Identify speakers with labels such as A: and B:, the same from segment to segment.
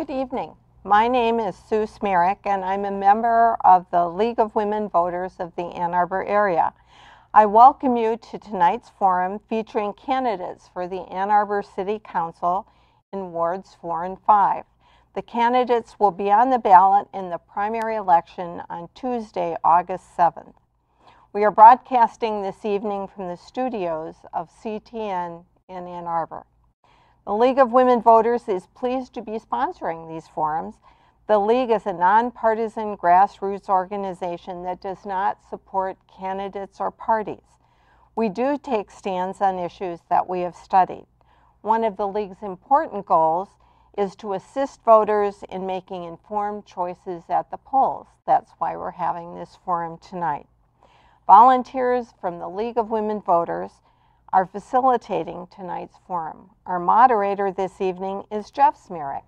A: Good evening. My name is Sue Smerick, and I'm a member of the League of Women Voters of the Ann Arbor area. I welcome you to tonight's forum featuring candidates for the Ann Arbor City Council in Wards 4 and 5. The candidates will be on the ballot in the primary election on Tuesday, August 7th. We are broadcasting this evening from the studios of CTN in Ann Arbor. The League of Women Voters is pleased to be sponsoring these forums. The League is a nonpartisan grassroots organization that does not support candidates or parties. We do take stands on issues that we have studied. One of the League's important goals is to assist voters in making informed choices at the polls. That's why we're having this forum tonight. Volunteers from the League of Women Voters are facilitating tonight's forum. Our moderator this evening is Jeff Smerick,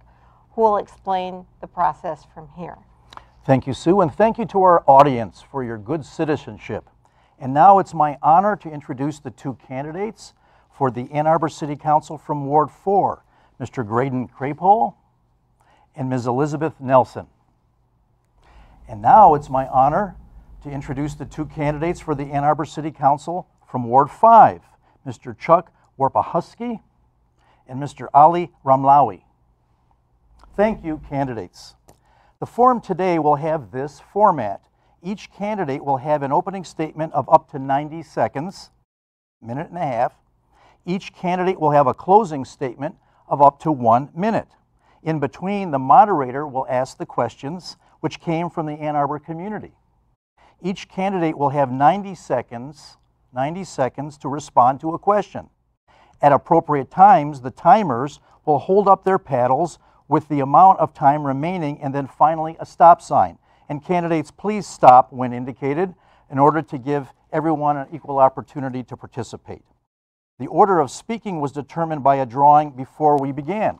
A: who will explain the process from here.
B: Thank you, Sue, and thank you to our audience for your good citizenship. And now it's my honor to introduce the two candidates for the Ann Arbor City Council from Ward 4, Mr. Graydon Krapohl and Ms. Elizabeth Nelson. And now it's my honor to introduce the two candidates for the Ann Arbor City Council from Ward 5, Mr. Chuck Warpehoski and Mr. Ali Ramlawi. Thank you, candidates. The forum today will have this format. Each candidate will have an opening statement of up to 90 seconds, minute and a half. Each candidate will have a closing statement of up to 1 minute. In between, the moderator will ask the questions which came from the Ann Arbor community. Each candidate will have 90 seconds to respond to a question. At appropriate times, the timers will hold up their paddles with the amount of time remaining and then finally a stop sign. And candidates, please stop when indicated in order to give everyone an equal opportunity to participate. The order of speaking was determined by a drawing before we began.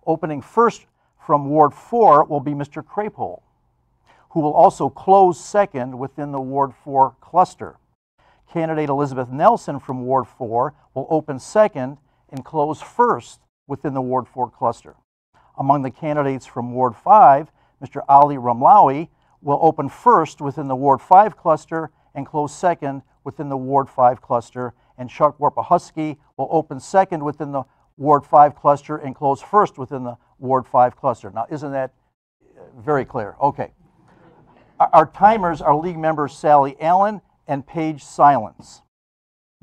B: Opening first from Ward 4 will be Mr. Krapohl, who will also close second within the Ward 4 cluster. Candidate Elizabeth Nelson from Ward 4 will open second and close first within the Ward 4 cluster. Among the candidates from Ward 5, Mr. Ali Ramlawi will open first within the Ward 5 cluster and close second within the Ward 5 cluster, and Chuck Warpehoski will open second within the Ward 5 cluster and close first within the Ward 5 cluster. Now, isn't that very clear? Okay. Our timers are League members Sally Allen and Paige Silence.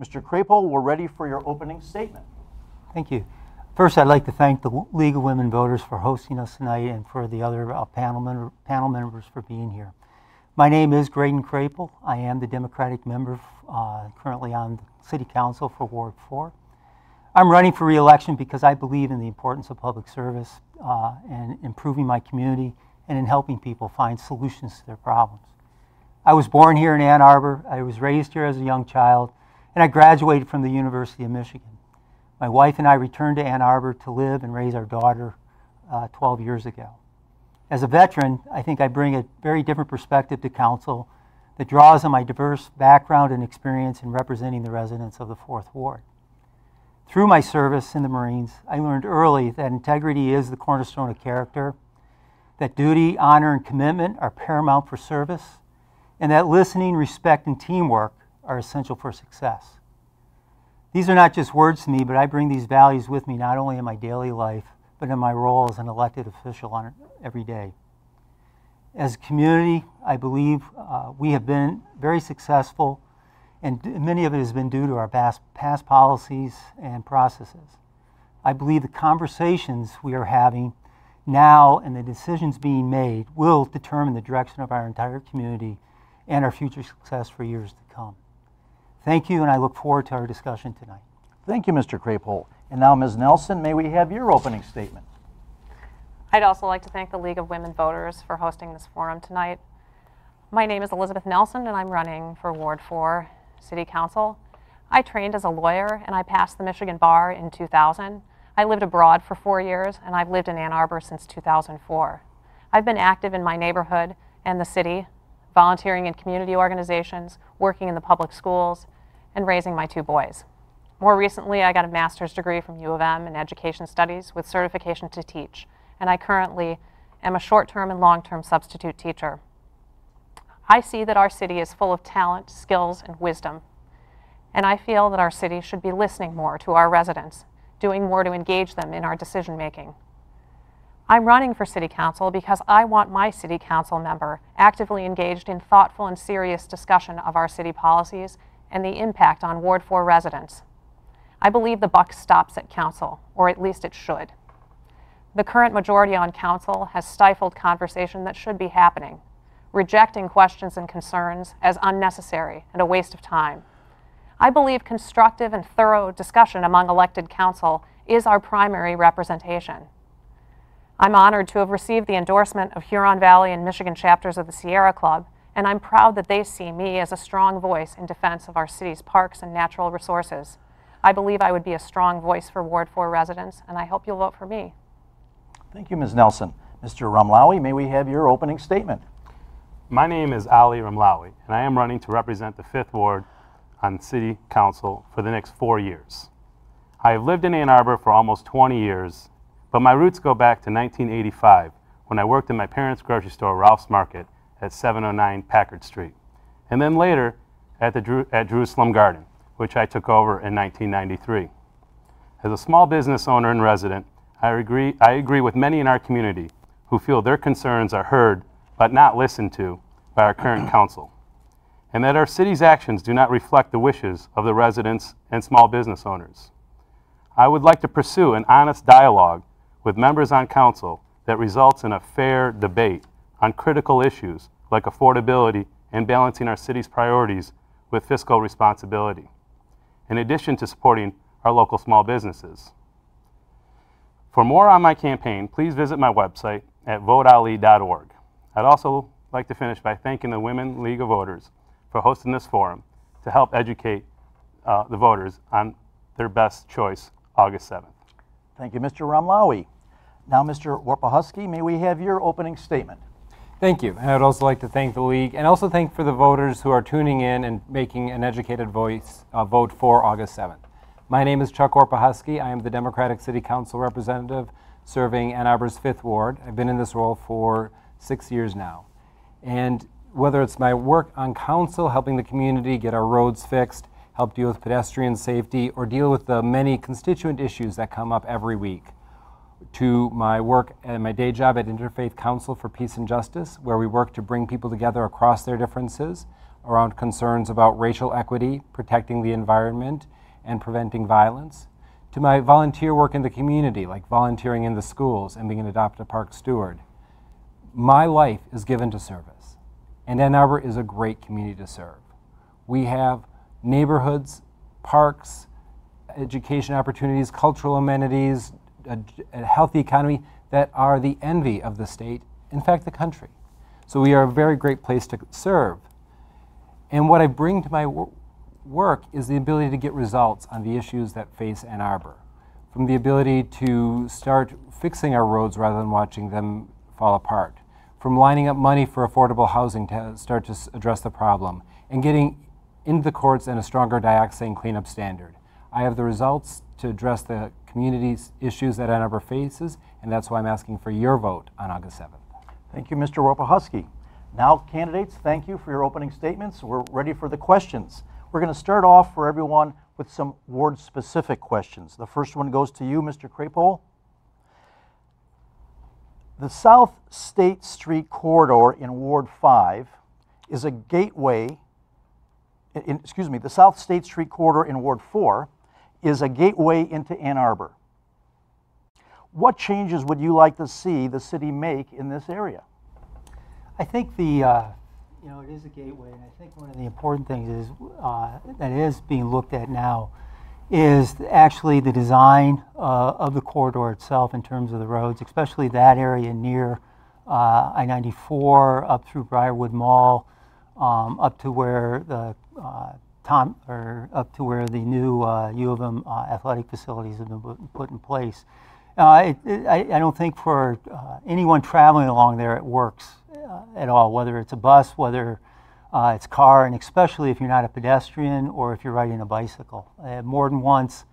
B: Mr. Krapohl, we're ready for your opening statement.
C: Thank you. First, I'd like to thank the League of Women Voters for hosting us tonight and for the other panel members for being here. My name is Graydon Krapohl. I am the Democratic member currently on the City Council for Ward 4. I'm running for re-election because I believe in the importance of public service and improving my community and in helping people find solutions to their problems. I was born here in Ann Arbor. I was raised here as a young child, and I graduated from the University of Michigan. My wife and I returned to Ann Arbor to live and raise our daughter 12 years ago. As a veteran, I think I bring a very different perspective to council that draws on my diverse background and experience in representing the residents of the 4th Ward. Through my service in the Marines, I learned early that integrity is the cornerstone of character, that duty, honor, and commitment are paramount for service, and that listening, respect, and teamwork are essential for success. These are not just words to me, but I bring these values with me not only in my daily life, but in my role as an elected official on every day. As a community, I believe we have been very successful, and many of it has been due to our past policies and processes. I believe the conversations we are having now and the decisions being made will determine the direction of our entire community and our future success for years to come. Thank you, and I look forward to our discussion tonight.
B: Thank you, Mr. Krapohl. And now, Ms. Nelson, may we have your opening statement?
D: I'd also like to thank the League of Women Voters for hosting this forum tonight. My name is Elizabeth Nelson, and I'm running for Ward 4 City Council. I trained as a lawyer, and I passed the Michigan Bar in 2000. I lived abroad for 4 years, and I've lived in Ann Arbor since 2004. I've been active in my neighborhood and the city, volunteering in community organizations, working in the public schools, and raising my 2 boys. More recently, I got a master's degree from U of M in education studies with certification to teach, and I currently am a short-term and long-term substitute teacher. I see that our city is full of talent, skills, and wisdom, and I feel that our city should be listening more to our residents, doing more to engage them in our decision-making. I'm running for City Council because I want my City Council member actively engaged in thoughtful and serious discussion of our city policies and the impact on Ward 4 residents. I believe the buck stops at Council, or at least it should. The current majority on Council has stifled conversation that should be happening, rejecting questions and concerns as unnecessary and a waste of time. I believe constructive and thorough discussion among elected council is our primary representation. I'm honored to have received the endorsement of Huron Valley and Michigan chapters of the Sierra Club, and I'm proud that they see me as a strong voice in defense of our city's parks and natural resources. I believe I would be a strong voice for Ward 4 residents, and I hope you'll vote for me.
B: Thank you, Ms. Nelson. Mr. Ramlawi, may we have your opening statement?
E: My name is Ali Ramlawi, and I am running to represent the 5th Ward on City Council for the next 4 years. I have lived in Ann Arbor for almost 20 years, but my roots go back to 1985 when I worked in my parents' grocery store, Ralph's Market, at 709 Packard Street, and then later at Jerusalem Garden, which I took over in 1993. As a small business owner and resident, I agree with many in our community who feel their concerns are heard but not listened to by our current council, and that our city's actions do not reflect the wishes of the residents and small business owners. I would like to pursue an honest dialogue with members on council that results in a fair debate on critical issues like affordability and balancing our city's priorities with fiscal responsibility, in addition to supporting our local small businesses. For more on my campaign, please visit my website at voteali.org. I'd also like to finish by thanking the Women League of Voters for hosting this forum to help educate the voters on their best choice, August 7th.
B: Thank you, Mr. Ramlawi. Now, Mr. Warpehoski, may we have your opening statement?
F: Thank you. And I'd also like to thank the League and also thank for the voters who are tuning in and making an educated vote for August 7th. My name is Chuck Warpehoski. I am the Democratic City Council representative serving Ann Arbor's 5th Ward. I've been in this role for 6 years now. And whether it's my work on council, helping the community get our roads fixed, help deal with pedestrian safety, or deal with the many constituent issues that come up every week, to my work and my day job at Interfaith Council for Peace and Justice, where we work to bring people together across their differences around concerns about racial equity, protecting the environment, and preventing violence, to my volunteer work in the community, like volunteering in the schools and being an adopted park steward. My life is given to service, and Ann Arbor is a great community to serve. We have neighborhoods, parks, education opportunities, cultural amenities, a healthy economy that are the envy of the state, in fact, the country. So we are a very great place to serve. And what I bring to my work is the ability to get results on the issues that face Ann Arbor, from the ability to start fixing our roads rather than watching them fall apart, from lining up money for affordable housing to start to address the problem, and getting into the courts and a stronger dioxane cleanup standard. I have the results to address the community's issues that Ann Arbor faces, and that's why I'm asking for your vote on August 7th.
B: Thank you, Mr. Warpehoski. Now, candidates, thank you for your opening statements. We're ready for the questions. We're going to start off for everyone with some ward-specific questions. The first one goes to you, Mr. Krapohl. The South State Street corridor in Ward 5 is a gateway, the South State Street corridor in Ward 4 is a gateway into Ann Arbor. What changes would you like to see the city make in this area?
C: I think it is a gateway, and I think one of the important things is that is being looked at now is actually the design of the corridor itself in terms of the roads, especially that area near I-94 up through Briarwood Mall, up to where the new U of M athletic facilities have been put in place. I don't think for anyone traveling along there it works at all, whether it's a bus, whether it's car, and especially if you're not a pedestrian or if you're riding a bicycle. More than once,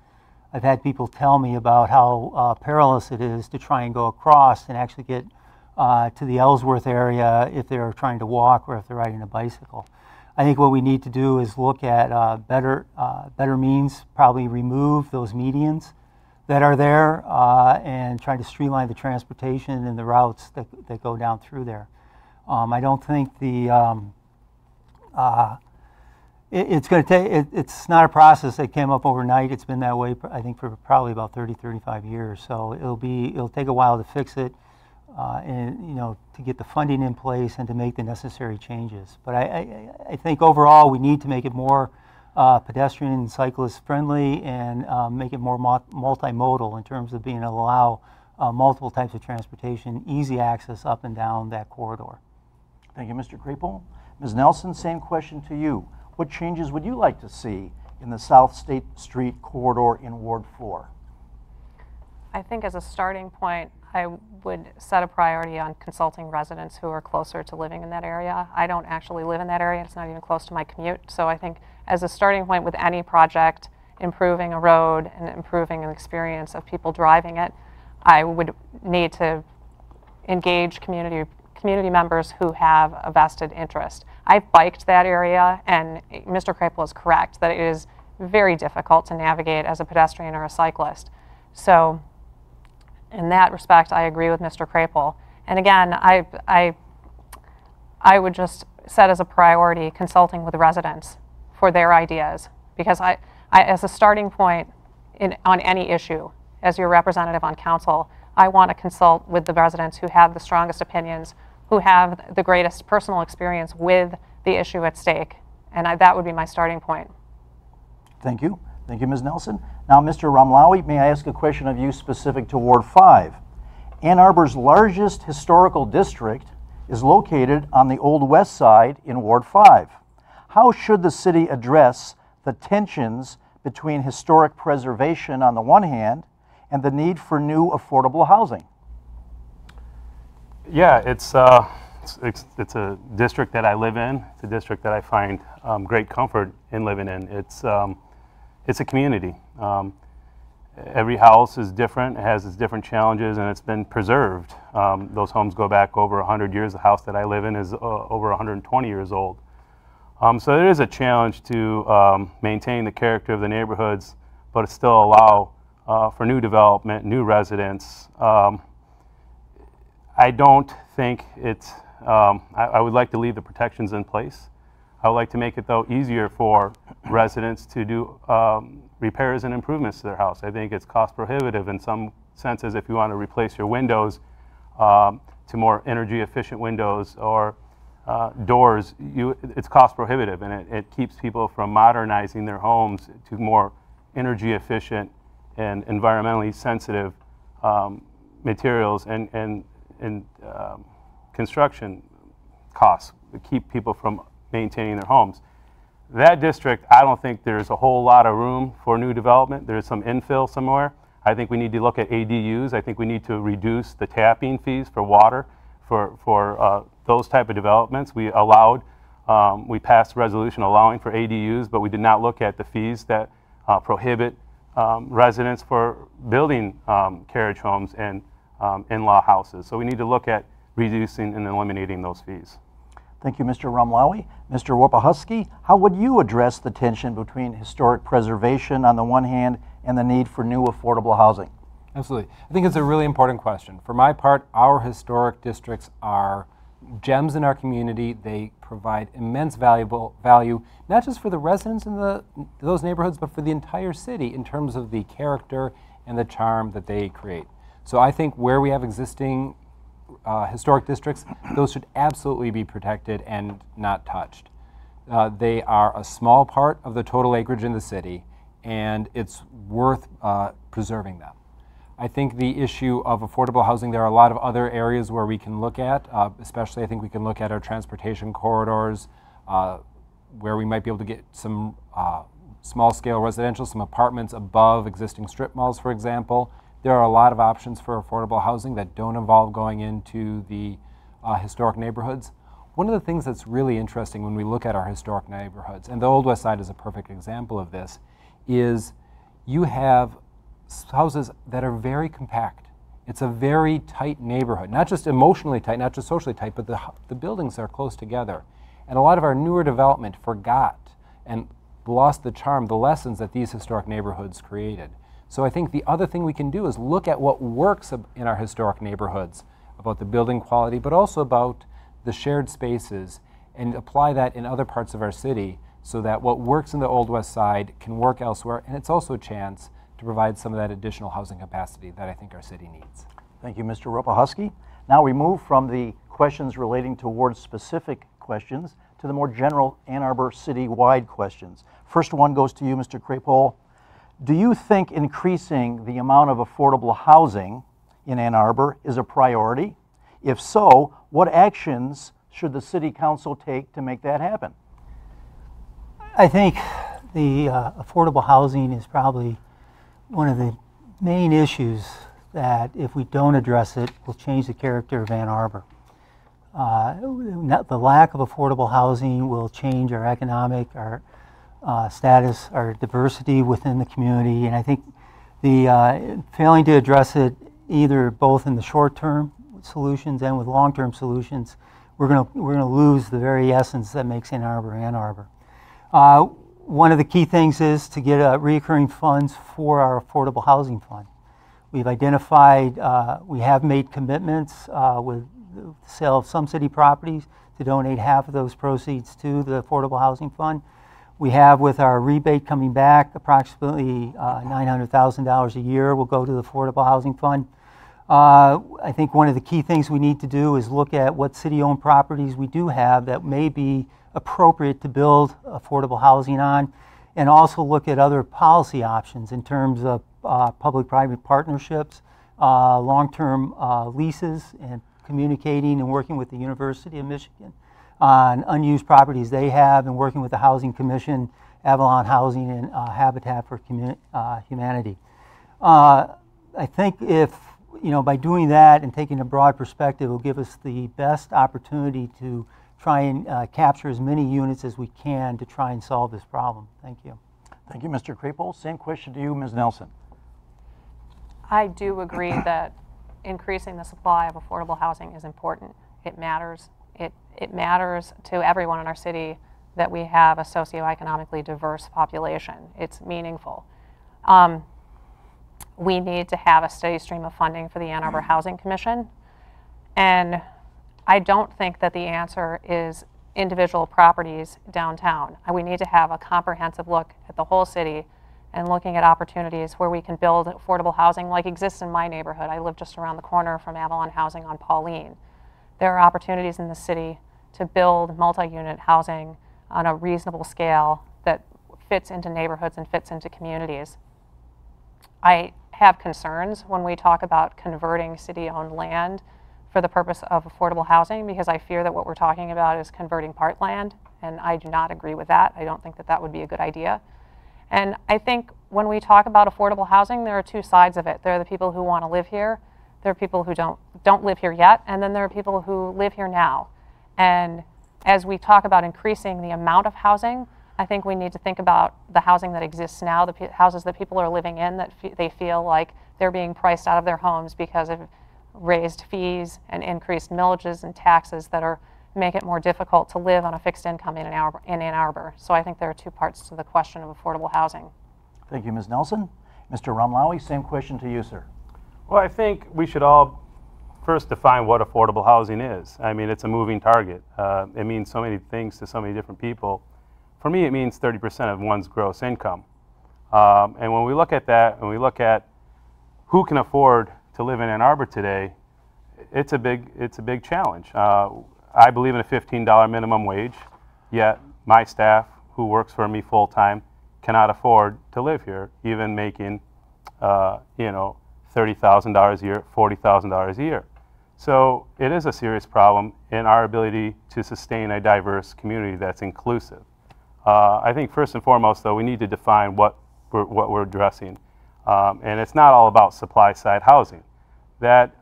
C: I've had people tell me about how perilous it is to try and go across and actually get to the Ellsworth area if they're trying to walk or if they're riding a bicycle. I think what we need to do is look at better means, probably remove those medians that are there and try to streamline the transportation and the routes that go down through there. I don't think it's going to take, it's not a process that came up overnight. It's been that way, I think, for probably about 30, 35 years. So it'll take a while to fix it and, to get the funding in place and to make the necessary changes. But I think overall we need to make it more pedestrian and cyclist friendly and make it more multimodal in terms of being able to allow multiple types of transportation, easy access up and down that corridor.
B: Thank you, Mr. Krapohl. Ms. Nelson, same question to you. What changes would you like to see in the South State Street corridor in Ward 4?
D: I think as a starting point, I would set a priority on consulting residents who are closer to living in that area. I don't actually live in that area. It's not even close to my commute. So I think as a starting point with any project, improving a road and improving an experience of people driving it, I would need to engage community members who have a vested interest. I've biked that area, and Mr. Krapohl is correct that it is very difficult to navigate as a pedestrian or a cyclist. So in that respect, I agree with Mr. Krapohl. And again, I would just set as a priority consulting with residents for their ideas, because I as a starting point on any issue, as your representative on council, I want to consult with the residents who have the strongest opinions, who have the greatest personal experience with the issue at stake. And that would be my starting point.
B: Thank you. Thank you, Ms. Nelson. Now, Mr. Ramlawi, may I ask a question of you specific to Ward 5? Ann Arbor's largest historical district is located on the Old West Side in Ward 5. How should the city address the tensions between historic preservation on the one hand and the need for new affordable housing?
E: Yeah, it's a district that I live in. It's a district that I find great comfort in living in. It's a community. Every house is different, it has its different challenges, and it's been preserved. Those homes go back over 100 years. The house that I live in is over 120 years old. So there is a challenge to maintain the character of the neighborhoods, but still allow for new development, new residents. I don't think it's, I would like to leave the protections in place. I would like to make it, though, easier for residents to do repairs and improvements to their house. I think it's cost prohibitive in some senses if you want to replace your windows to more energy efficient windows or doors. It's cost prohibitive, and it keeps people from modernizing their homes to more energy efficient and environmentally sensitive materials and construction costs that keep people from maintaining their homes. That district, I don't think there's a whole lot of room for new development. There's some infill somewhere. I think we need to look at ADUs. I think we need to reduce the tapping fees for water for those type of developments. We passed a resolution allowing for ADUs, but we did not look at the fees that prohibit residents for building carriage homes and in-law houses. So we need to look at reducing and eliminating those fees.
B: Thank you, Mr. Ramlawi. Mr. Warpehoski, how would you address the tension between historic preservation on the one hand and the need for new affordable housing?
F: Absolutely. I think it's a really important question. For my part, our historic districts are gems in our community. They provide immense value, not just for the residents in those neighborhoods, but for the entire city in terms of the character and the charm that they create. So I think where we have existing historic districts, those should absolutely be protected and not touched. They are a small part of the total acreage in the city, and it's worth preserving them. I think the issue of affordable housing, there are a lot of other areas where we can look at, especially I think we can look at our transportation corridors, where we might be able to get some small-scale residential, some apartments above existing strip malls, for example. There are a lot of options for affordable housing that don't involve going into the historic neighborhoods. One of the things that's really interesting when we look at our historic neighborhoods, and the Old West Side is a perfect example of this, is you have houses that are very compact. It's a very tight neighborhood, not just emotionally tight, not just socially tight, but the buildings are close together. And a lot of our newer development forgot and lost the charm, the lessons that these historic neighborhoods created. So I think the other thing we can do is look at what works in our historic neighborhoods, about the building quality, but also about the shared spaces, and apply that in other parts of our city so that what works in the Old West Side can work elsewhere. And it's also a chance to provide some of that additional housing capacity that I think our city needs.
B: Thank you, Mr. Warpehoski. Now we move from the questions relating to ward-specific questions to the more general Ann Arbor city-wide questions. First one goes to you, Mr. Krapohl. Do you think increasing the amount of affordable housing in Ann Arbor is a priority? If so, what actions should the City Council take to make that happen?
C: I think the affordable housing is probably one of the main issues that, if we don't address it, will change the character of Ann Arbor. The lack of affordable housing will change our economic, our status, our diversity within the community, and I think the failing to address it, either both in the short-term solutions and with long-term solutions, we're going to lose the very essence that makes Ann Arbor Ann Arbor. One of the key things is to get recurring funds for our affordable housing fund. We've identified, we have made commitments with the sale of some city properties to donate half of those proceeds to the affordable housing fund. We have, with our rebate coming back, approximately $900,000 a year will go to the affordable housing fund. I think one of the key things we need to do is look at what city-owned properties we do have that may be appropriate to build affordable housing on, and also look at other policy options in terms of public-private partnerships, long-term leases, and communicating and working with the University of Michigan on unused properties they have, and working with the Housing Commission, Avalon Housing, and Habitat for Humanity. I think if, by doing that and taking a broad perspective, it will give us the best opportunity to try and capture as many units as we can to try and solve this problem. Thank you.
B: Thank you, Mr. Krapohl. Same question to you, Ms. Nelson.
D: I do agree that increasing the supply of affordable housing is important. It matters. It matters to everyone in our city that we have a socioeconomically diverse population. It's meaningful. We need to have a steady stream of funding for the Ann Arbor Housing Commission, and I don't think that the answer is individual properties downtown. We need to have a comprehensive look at the whole city and looking at opportunities where we can build affordable housing like exists in my neighborhood. I live just around the corner from Avalon Housing on Pauline. There are opportunities in the city to build multi-unit housing on a reasonable scale that fits into neighborhoods and fits into communities. I have concerns when we talk about converting city-owned land for the purpose of affordable housing, because I fear that what we're talking about is converting parkland, and I do not agree with that. I don't think that that would be a good idea. And I think when we talk about affordable housing, there are two sides of it. There are the people who want to live here, there are people who don't live here yet, and then there are people who live here now. And as we talk about increasing the amount of housing, I think we need to think about the housing that exists now, the houses that people are living in, that they feel like they're being priced out of their homes because of raised fees and increased millages and taxes that make it more difficult to live on a fixed income in Ann Arbor. So I think there are two parts to the question of affordable housing.
B: Thank you, Ms. Nelson. Mr. Ramlawi, same question to you, sir.
E: Well, I think we should all first define what affordable housing is. I mean, it's a moving target. It means so many things to so many different people. For me, it means 30% of one's gross income. And when we look at that, and we look at who can afford to live in Ann Arbor today, it's a big challenge. I believe in a $15 minimum wage, yet my staff, who works for me full time, cannot afford to live here, even making $30,000 a year, $40,000 a year. So it is a serious problem in our ability to sustain a diverse community that's inclusive. I think first and foremost, though, we need to define what we're addressing. And it's not all about supply-side housing. That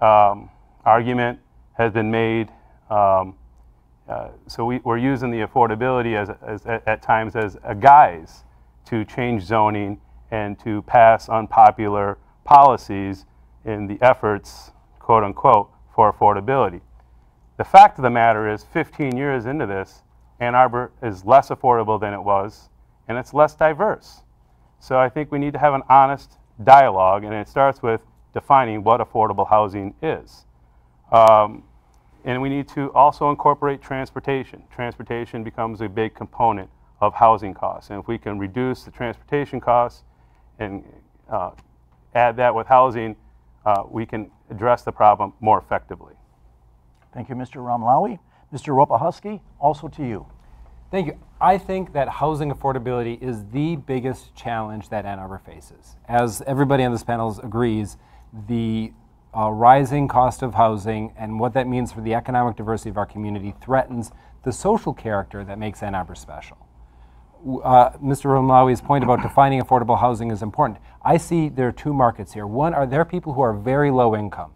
E: argument has been made. So we're using the affordability at times as a guise to change zoning and to pass unpopular policies in the efforts, quote unquote, for affordability. The fact of the matter is 15 years into this, Ann Arbor is less affordable than it was, and it's less diverse. So I think we need to have an honest dialogue, and it starts with defining what affordable housing is. And we need to also incorporate transportation. Transportation becomes a big component of housing costs. And if we can reduce the transportation costs and add that with housing, we can address the problem more effectively.
B: Thank you, Mr. Ramlawi. Mr. Warpehoski, also to you.
F: Thank you. I think that housing affordability is the biggest challenge that Ann Arbor faces. As everybody on this panel agrees, the rising cost of housing and what that means for the economic diversity of our community threatens the social character that makes Ann Arbor special. Mr. Ramlawi's point about defining affordable housing is important. I see there are two markets here. One, there are people who are very low income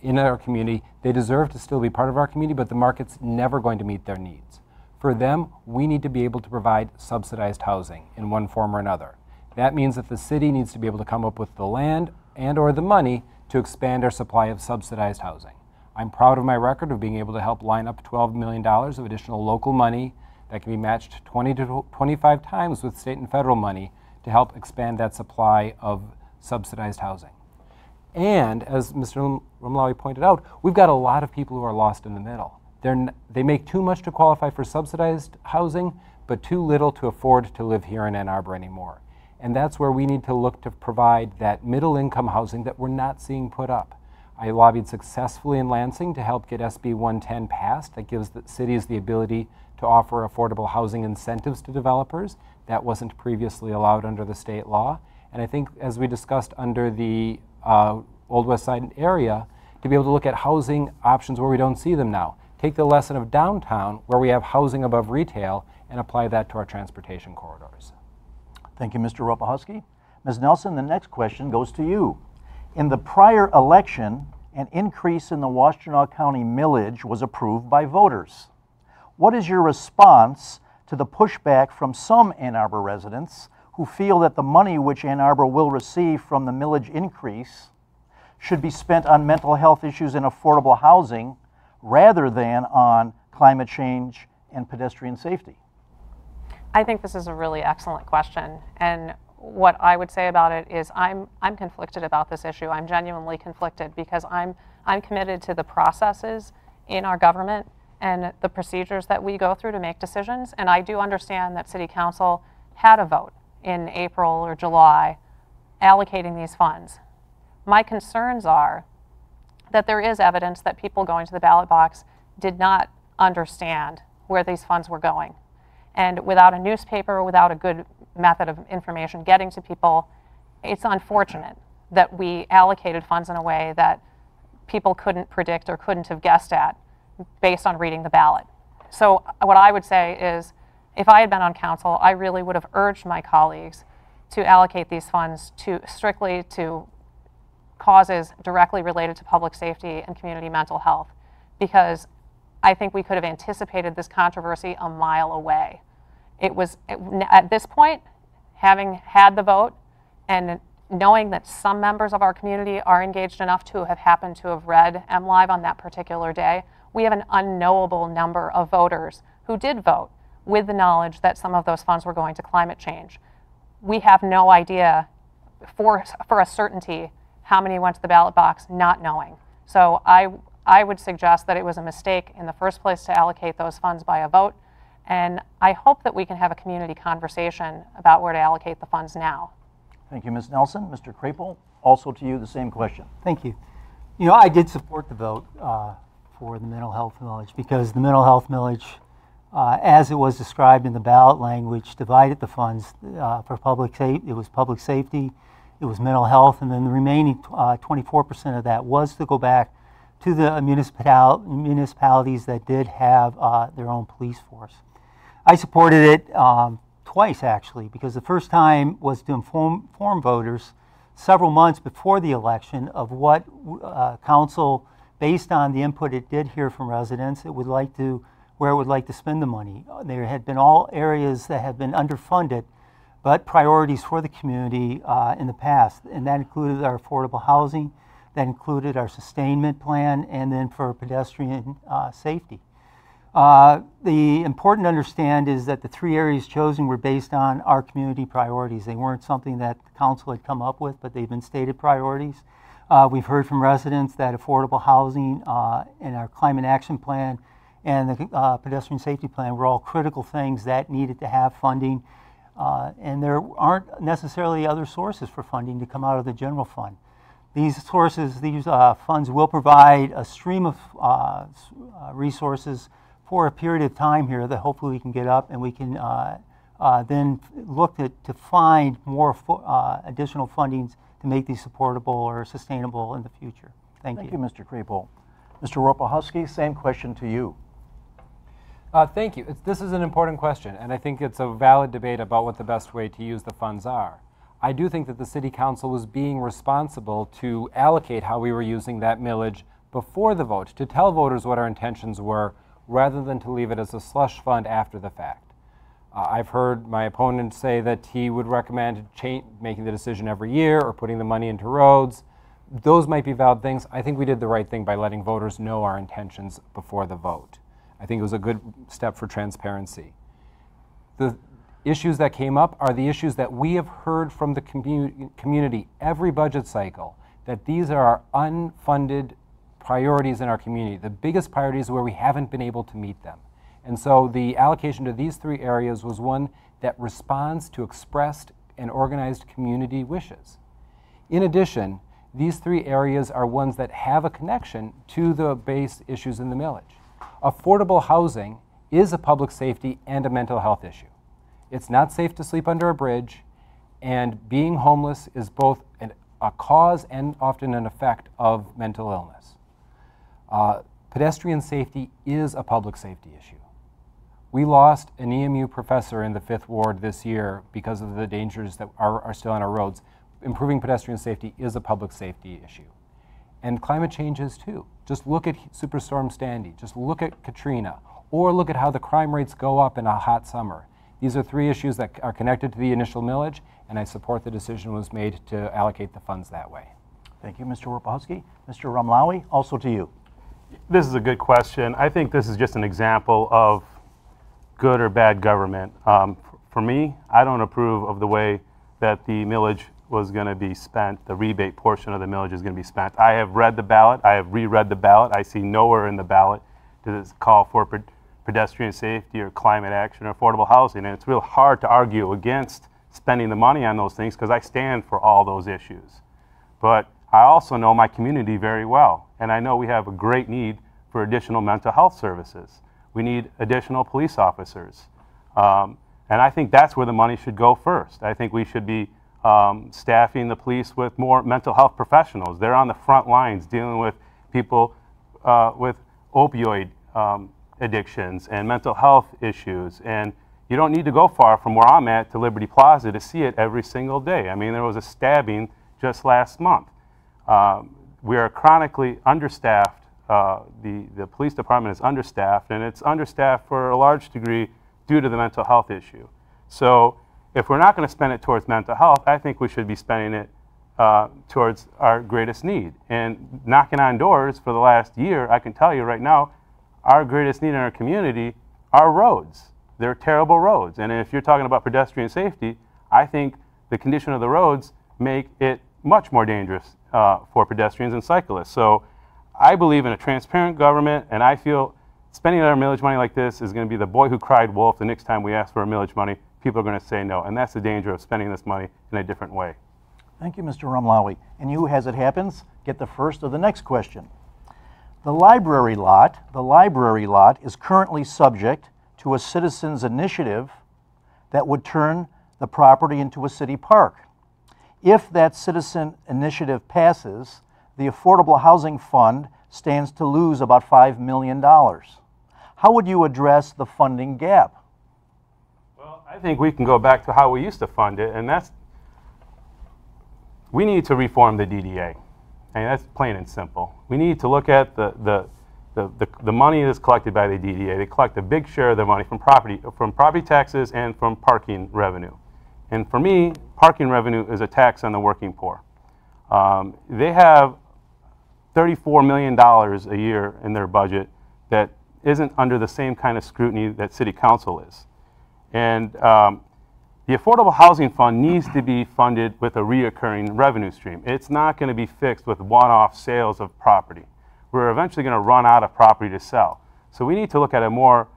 F: in our community. They deserve to still be part of our community, but the market's never going to meet their needs. For them, we need to be able to provide subsidized housing in one form or another. That means that the city needs to be able to come up with the land and or the money to expand our supply of subsidized housing. I'm proud of my record of being able to help line up $12 million of additional local money that can be matched 20 to 25 times with state and federal money to help expand that supply of subsidized housing. And as Mr. Ramlawi pointed out, we've got a lot of people who are lost in the middle. They make too much to qualify for subsidized housing, but too little to afford to live here in Ann Arbor anymore. And that's where we need to look to provide that middle income housing that we're not seeing put up. I lobbied successfully in Lansing to help get SB 110 passed. That gives the cities the ability to offer affordable housing incentives to developers. That wasn't previously allowed under the state law. And I think, as we discussed under the Old West Side area, to be able to look at housing options where we don't see them now. Take the lesson of downtown, where we have housing above retail, and apply that to our transportation corridors.
B: Thank you, Mr. Warpehoski. Ms. Nelson, the next question goes to you. In the prior election, an increase in the Washtenaw County millage was approved by voters. What is your response to the pushback from some Ann Arbor residents who feel that the money which Ann Arbor will receive from the millage increase should be spent on mental health issues and affordable housing rather than on climate change and pedestrian safety?
D: I think this is a really excellent question, and what I would say about it is I'm conflicted about this issue. I'm genuinely conflicted because I'm committed to the processes in our government and the procedures that we go through to make decisions, and I do understand that City Council had a vote in April or July allocating these funds. My concerns are that there is evidence that people going to the ballot box did not understand where these funds were going. And without a newspaper, without a good method of information getting to people, it's unfortunate that we allocated funds in a way that people couldn't predict or couldn't have guessed at based on reading the ballot. So what I would say is, if I had been on council, I really would have urged my colleagues to allocate these funds strictly to causes directly related to public safety and community mental health, because I think we could have anticipated this controversy a mile away. At this point, having had the vote and knowing that some members of our community are engaged enough to have happened to have read MLive on that particular day, we have an unknowable number of voters who did vote with the knowledge that some of those funds were going to climate change. We have no idea for a certainty how many went to the ballot box not knowing. So I would suggest that it was a mistake in the first place to allocate those funds by a vote, and I hope that we can have a community conversation about where to allocate the funds now.
B: Thank you, Ms. Nelson. Mr. Krapohl, also to you the same question.
C: Thank you. You know, I did support the vote for the mental health millage because the mental health millage, as it was described in the ballot language, divided the funds for public safety. It was public safety, it was mental health, and then the remaining 24% of that was to go back to the municipalities that did have their own police force. I supported it twice, actually, because the first time was to inform voters several months before the election of what council, based on the input it did hear from residents, where it would like to spend the money. There had been all areas that had been underfunded, but priorities for the community in the past, and that included our affordable housing, that included our sustainment plan, and then for pedestrian safety. The important to understand is that the 3 areas chosen were based on our community priorities. They weren't something that the council had come up with, but they've been stated priorities. We've heard from residents that affordable housing and our climate action plan and the pedestrian safety plan were all critical things that needed to have funding. And there aren't necessarily other sources for funding to come out of the general fund. These sources, these funds will provide a stream of resources for a period of time here that hopefully we can get up, and we can then look to find more additional fundings to make these supportable or sustainable in the future. Thank you.
B: Thank you, Mr. Krapohl. Mr. Warpehoski, same question to you.
F: Thank you. This is an important question, and I think it's a valid debate about what the best way to use the funds are. I do think that the City Council was being responsible to allocate how we were using that millage before the vote, to tell voters what our intentions were, rather than to leave it as a slush fund after the fact. I've heard my opponent say that he would recommend making the decision every year or putting the money into roads. Those might be valid things. I think we did the right thing by letting voters know our intentions before the vote. I think it was a good step for transparency. The issues that came up are the issues that we have heard from the community every budget cycle, that these are our unfunded priorities in our community. The biggest priorities where we haven't been able to meet them. And so the allocation to these 3 areas was one that responds to expressed and organized community wishes. In addition, these 3 areas are ones that have a connection to the base issues in the millage. Affordable housing is a public safety and a mental health issue. It's not safe to sleep under a bridge, and being homeless is both a cause and often an effect of mental illness. Pedestrian safety is a public safety issue. We lost an EMU professor in the 5th Ward this year because of the dangers that are still on our roads. Improving pedestrian safety is a public safety issue. And climate change is too. Just look at Superstorm Sandy, just look at Katrina, or look at how the crime rates go up in a hot summer. These are 3 issues that are connected to the initial millage, and I support the decision was made to allocate the funds that way.
B: Thank you, Mr. Warpehoski. Mr. Ramlawi, also to you.
E: This is a good question. I think this is just an example of good or bad government. For me, I don't approve of the way that the millage was going to be spent, the rebate portion of the millage is going to be spent. I have read the ballot. I have reread the ballot. I see nowhere in the ballot does it call for pedestrian safety or climate action or affordable housing. And it's real hard to argue against spending the money on those things because I stand for all those issues. But I also know my community very well, and I know we have a great need for additional mental health services. We need additional police officers. And I think that's where the money should go first. I think we should be staffing the police with more mental health professionals. They're on the front lines dealing with people with opioid addictions and mental health issues. And you don't need to go far from where I'm at to Liberty Plaza to see it every single day. I mean, there was a stabbing just last month. We are chronically understaffed. The police department is understaffed, and it's understaffed for a large degree due to the mental health issue. So if we're not going to spend it towards mental health, I think we should be spending it towards our greatest need. And knocking on doors for the last year, I can tell you right now, our greatest need in our community are roads. They're terrible roads. And if you're talking about pedestrian safety, I think the condition of the roads make it much more dangerous for pedestrians and cyclists. So I believe in a transparent government, and I feel spending our millage money like this is going to be the boy who cried wolf. The next time we ask for millage money, people are going to say no. And that's the danger of spending this money in a different way.
B: Thank you, Mr. Ramlawi. And you, as it happens, get the first of the next question. The library lot is currently subject to a citizens' initiative that would turn the property into a city park. If that citizen initiative passes, the Affordable Housing Fund stands to lose about $5 million. How would you address the funding gap?
E: Well, I think we can go back to how we used to fund it, and that's we need to reform the DDA. And that's plain and simple. We need to look at the money that's collected by the DDA. They collect a big share of their money from property taxes and from parking revenue. And for me, parking revenue is a tax on the working poor. They have $34 million a year in their budget that isn't under the same kind of scrutiny that City Council is. And the Affordable Housing Fund needs to be funded with a reoccurring revenue stream. It's not going to be fixed with one-off sales of property. We're eventually going to run out of property to sell. So we need to look at a more,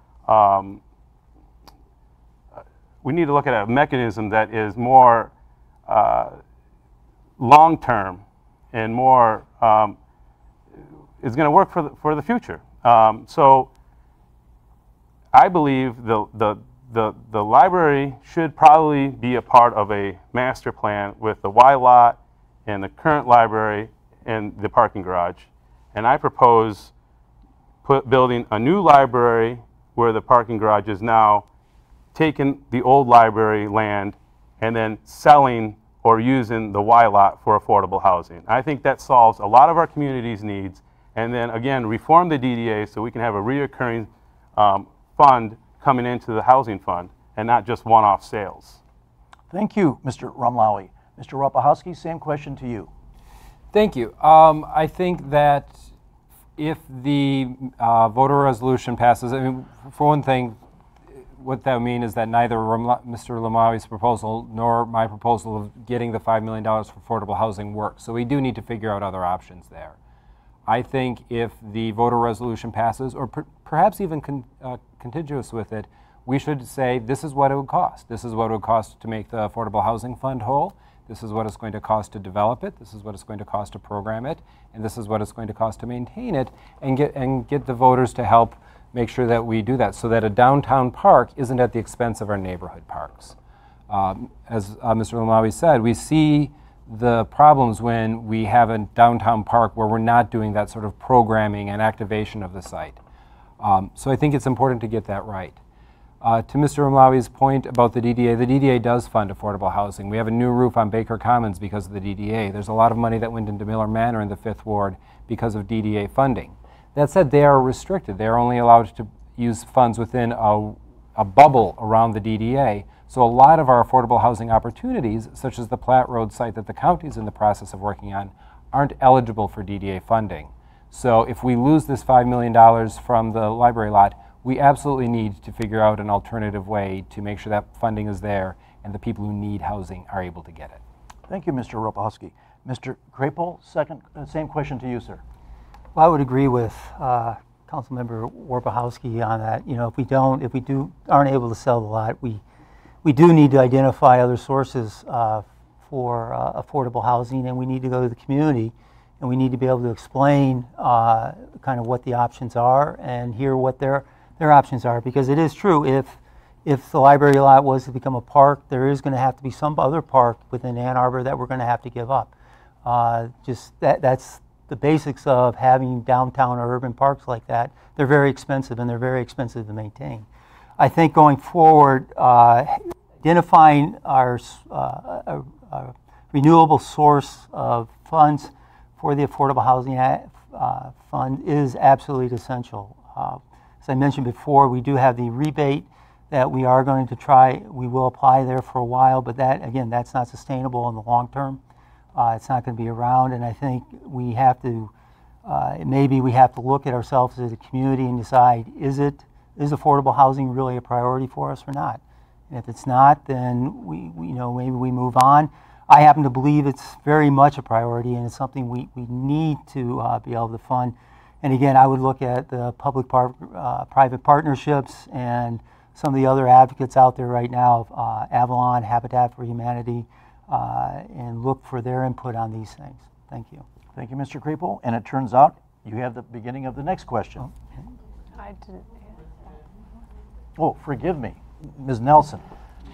E: we need to look at a mechanism that is more long-term and more, is going to work for the future. So I believe the library should probably be a part of a master plan with the Y lot and the current library and the parking garage. And I propose building a new library where the parking garage is now taking the old library land and then selling or using the Y lot for affordable housing. I think that solves a lot of our community's needs. And then again, reform the DDA so we can have a reoccurring fund coming into the housing fund and not just one-off sales.
B: Thank you, Mr. Ramlawi. Mr. Warpehoski, same question to you.
F: Thank you. I think that if the voter resolution passes, I mean, for one thing, what that would mean is that neither Mr. Ramlawi's proposal nor my proposal of getting the $5 million for affordable housing works. So we do need to figure out other options there. I think if the voter resolution passes, or perhaps even contiguous with it, we should say this is what it would cost. This is what it would cost to make the Affordable Housing Fund whole. This is what it's going to cost to develop it. This is what it's going to cost to program it. And this is what it's going to cost to maintain it, and get the voters to help make sure that we do that, so that a downtown park isn't at the expense of our neighborhood parks. As Mr. Ramlawi said, we see the problems when we have a downtown park where we're not doing that sort of programming and activation of the site. So I think it's important to get that right. To Mr. Ramlawi's point about the DDA does fund affordable housing. We have a new roof on Baker Commons because of the DDA. There's a lot of money that went into Miller Manor in the 5th Ward because of DDA funding. That said, they are restricted. They are only allowed to use funds within a bubble around the DDA. So a lot of our affordable housing opportunities, such as the Platte Road site that the county is in the process of working on, aren't eligible for DDA funding. So if we lose this $5 million from the library lot, we absolutely need to figure out an alternative way to make sure that funding is there and the people who need housing are able to get it.
B: Thank you, Mr. Warpehoski. Mr. Krapohl, same question to you, sir.
C: Well, I would agree with Councilmember Warpehoski on that. You know, if we aren't able to sell the lot, we do need to identify other sources for affordable housing, and we need to go to the community, and we need to be able to explain kind of what the options are and hear what their options are, because it is true, if the library lot was to become a park, there is going to have to be some other park within Ann Arbor that we're going to have to give up. That's the basics of having downtown or urban parks like that. They're very expensive, and they're very expensive to maintain. I think going forward, identifying our renewable source of funds for the Affordable Housing Fund is absolutely essential. As I mentioned before, we do have the rebate that we are going to try. We will apply there for a while, but that, again, that's not sustainable in the long term. It's not going to be around, and I think we have to, maybe we have to look at ourselves as a community and decide, is affordable housing really a priority for us or not? And if it's not, then maybe we move on. I happen to believe it's very much a priority, and it's something we need to be able to fund. And again, I would look at the public-private partnerships and some of the other advocates out there right now, Avalon, Habitat for Humanity, and look for their input on these things. Thank you.
B: Thank you, Mr. Krapohl. And it turns out you have the beginning of the next question.
D: I didn't.
B: Oh, forgive me. Ms. Nelson,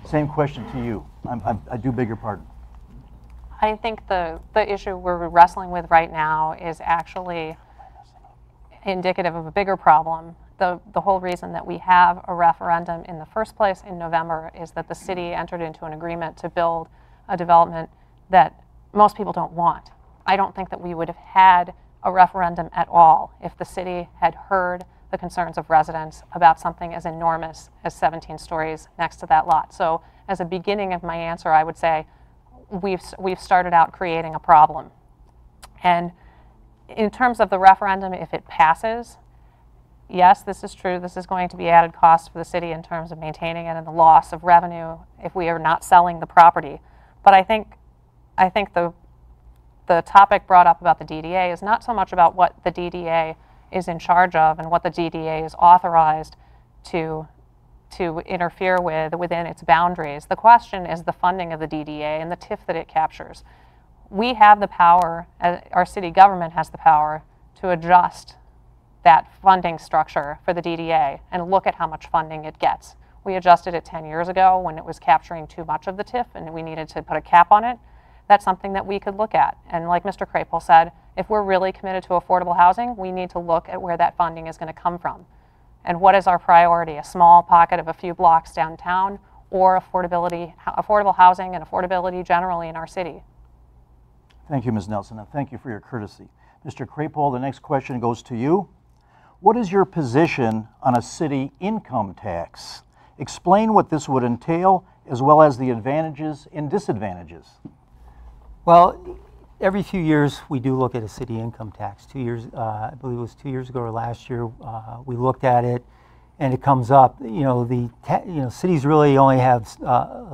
B: same question to you. I do beg your pardon.
D: I think the issue we're wrestling with right now is actually indicative of a bigger problem. The whole reason that we have a referendum in the first place in November is that the city entered into an agreement to build a development that most people don't want. I don't think that we would have had a referendum at all if the city had heard the concerns of residents about something as enormous as 17 stories next to that lot. So as a beginning of my answer, I would say we've started out creating a problem. And in terms of the referendum, if it passes, yes, this is true. This is going to be added cost for the city in terms of maintaining it and the loss of revenue if we are not selling the property. But I think the topic brought up about the DDA is not so much about what the DDA is in charge of and what the DDA is authorized to interfere with within its boundaries. The question is the funding of the DDA and the TIF that it captures. We have the power, our city government has the power to adjust that funding structure for the DDA and look at how much funding it gets. We adjusted it 10 years ago when it was capturing too much of the TIF and we needed to put a cap on it. That's something that we could look at. And like Mr. Krapohl said, if we're really committed to affordable housing, we need to look at where that funding is going to come from. And what is our priority? A small pocket of a few blocks downtown or affordable housing and affordability generally in our city?
B: Thank you, Ms. Nelson, and thank you for your courtesy. Mr. Krapohl, the next question goes to you. What is your position on a city income tax? Explain what this would entail, as well as the advantages and disadvantages.
C: Well, every few years we do look at a city income tax. 2 years, I believe it was 2 years ago or last year, we looked at it, and it comes up. Cities really only have